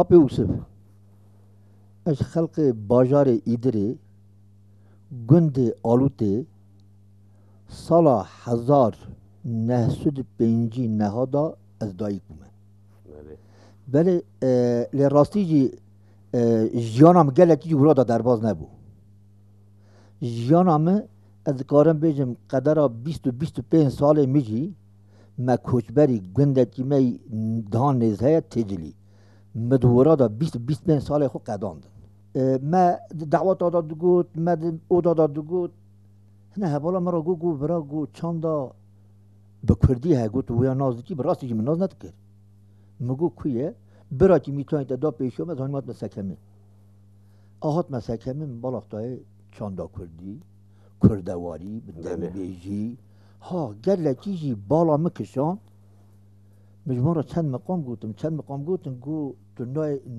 آب یوسف اش خلق باجار ایدری گند آلوته سال 1905 نهادا از دایک بومه بله لراستی جی جیانم گلکی برادا درباز نبو جیانم از کارم بیجم قدر 20-25 سال میجی ما کوچبری گندکی می دهان نزهه تجلی مدورا دا 20-25 سال خود قداند ما دعوت داد گوت ما اودا داد گوت هنه هبالا مرا گو برا گو چاندا بکردی ها گوت ویا نازدیکی براستی که من ناز ندکر مگو کویه برا که میتونید دا پیشو از هنمات مسکمه آهات مسکمه بالاختای چاندا کردی کردواری دنبیجی ها گلکی جی بالا مکشان مجموعه چند مقام گوتم گو تو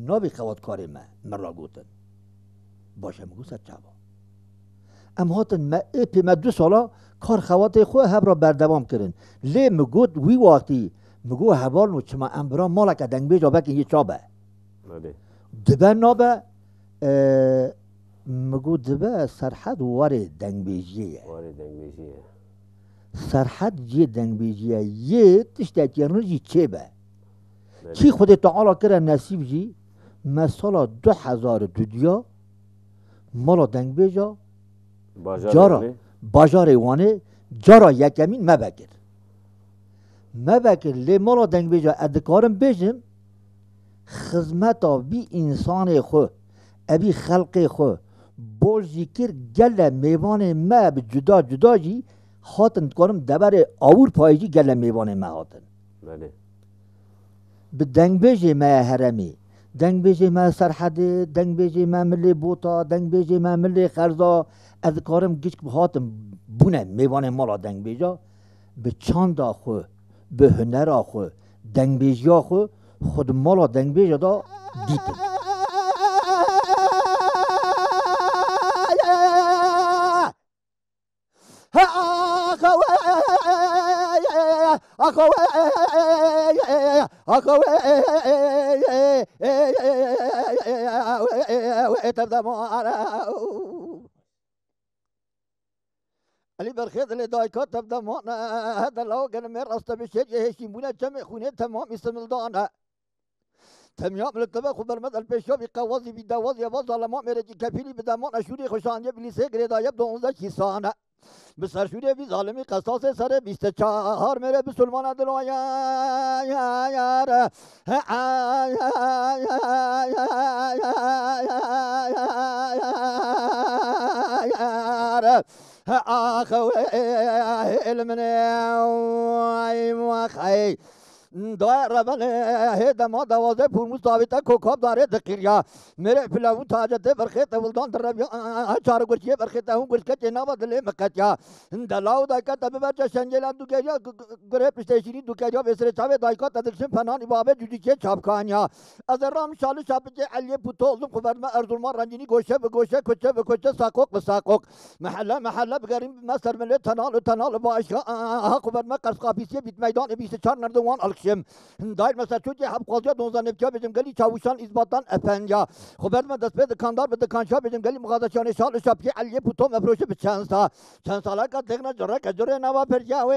نابی خواد کاری من را گوتن باشه مگو سر چابا ام هاتن ما ایپی ما 2 سالا کار خواد خواه هب را بردوام کرن لی مگود وی وقتی مگو حوال نو چما امبرا مالک دنگ بیجا بکن یه چابه دبه نابه مگو دبه سرحد واره دنگ بیجیه سرحد جی دنگ بیجیه یه تشتاکی رنجی چه به کی خود تعالی کرده نصیب جی مثلا 2002 مالا دنگ بیجا جارا باجار وانه جارا یکمین مبکر لی مالا دنگ بیجا ادکارم بیجم خدمتا بی انسان خو ابی خلق خو بول ذکر گله میوان ما جدا جی هاتن کارم دبر آور پایجی گله میوان ما هاتن به دنگ بیجه ما هرمی دنگ بیجه ما سرحد دنگ بیجه ما ملی بوتا دنگ بیجه ما ملی خرزا از کارم گیش هاتم بونه میوان مالا دنگ بیجا به چاندا خو به هنر خو دنگ بیجا خو خود مالا دنگ بیجا دا دیتن علی برخیز لی دایکات تبدا مانا هذا لو كان من راسته بشيء يهشمونه جمع خونه تمام استملدانه تمیام لطبه خود برمد الپیشا بی قوازی بی دوازی باز ظالمان میره که کفیلی به دمان اشوری خوشانیه بلیسه گریدایب 12 کیسانه به سرشوری بی ظالمی قصاص سر 24 میره به سلمان دلویا یاره آخوی علمنی وخی دایر ربن هیده ما 12 پورموز تاویتا کوکاب داره دقیریا میره فلاون تاجته برخیت ولدان در ربیا چار گرچیه برخیت هم گرچکه جنابا دلی مکتیا دلاو دایکا تبه برچه شنجلان دوکریا گره پشتشینی دوکریا بسر چاوه دایکا تدرشن پنان بابه جوجیچه چاپکانیا از رام شالو شاپچه علیه پوتولم خبرما اردولمان رنجینی گوشه به گوشه کچه به کچه ساقوق به ساقوق محله بگریم مستر ملی تنال با اشغا خبرما قرص قاپیسیه بیت میدان 24 نردوان الکشم دایر مثلا چوچه حب قاضیه 12 نفتیا بجم گلی چاوشان ازباطان افنیا خبرما دست به دکاندار به دکانشا بجم گلی مغازشان شال شاپیه علیه پوتوم افروشه به چند ساله که دقنا جره که جره نوا پرجاوه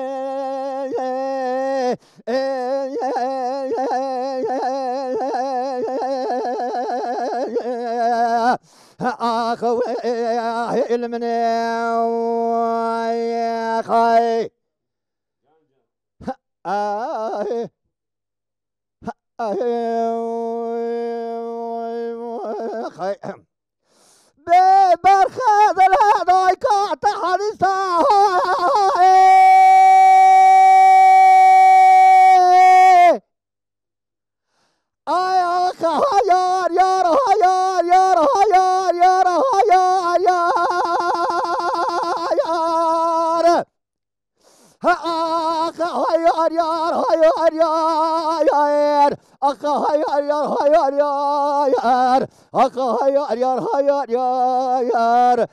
آخوی علمنی خی به برخد لدای کات حدیثا آیا یار یار یار یار یار یار یار یار آخ یار یار یار یار آخ یار یار یار یار آخ یار یار یار یار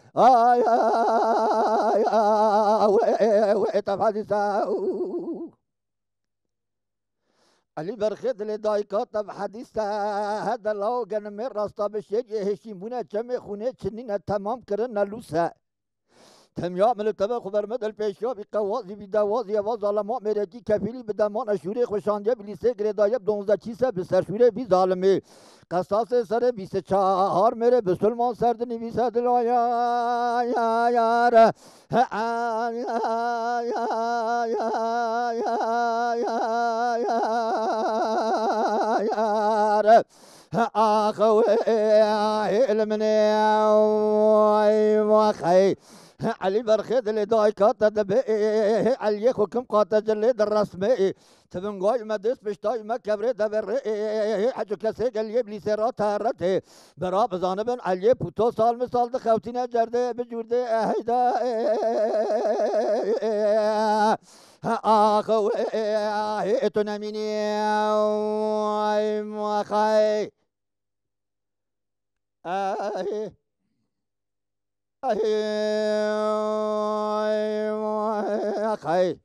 و تفادیسا علی برخد لدایکات طب حدیث هذا لو گن می راستا بشه هشیمونه چمه خونه چنین تمام کرن نلوسه تمیا مل تبع خبر مدل پیشیا بی قوازی بی دوازی و ظالما مرجی کفیلی به دمان اشوره خوشانجه بلیسه گردایب 12 چیسه به سرشوره بی ظالمی قصاص سر 24 میره به سلمان سرد نویسه دلایا یا یار یار آخوی علمنی وخی علي برخيد اللي داي كاتا دبي علي كم قاتا جلي الرسمي تبن قاي ما دس بشتاي ما كبري دبر حجو كسي قال يبلي سيرات هرته برا بزانبن علي بوتو سال مثال دخوتينا جرده بجورده هيدا اخو اتنميني ما خاي أخي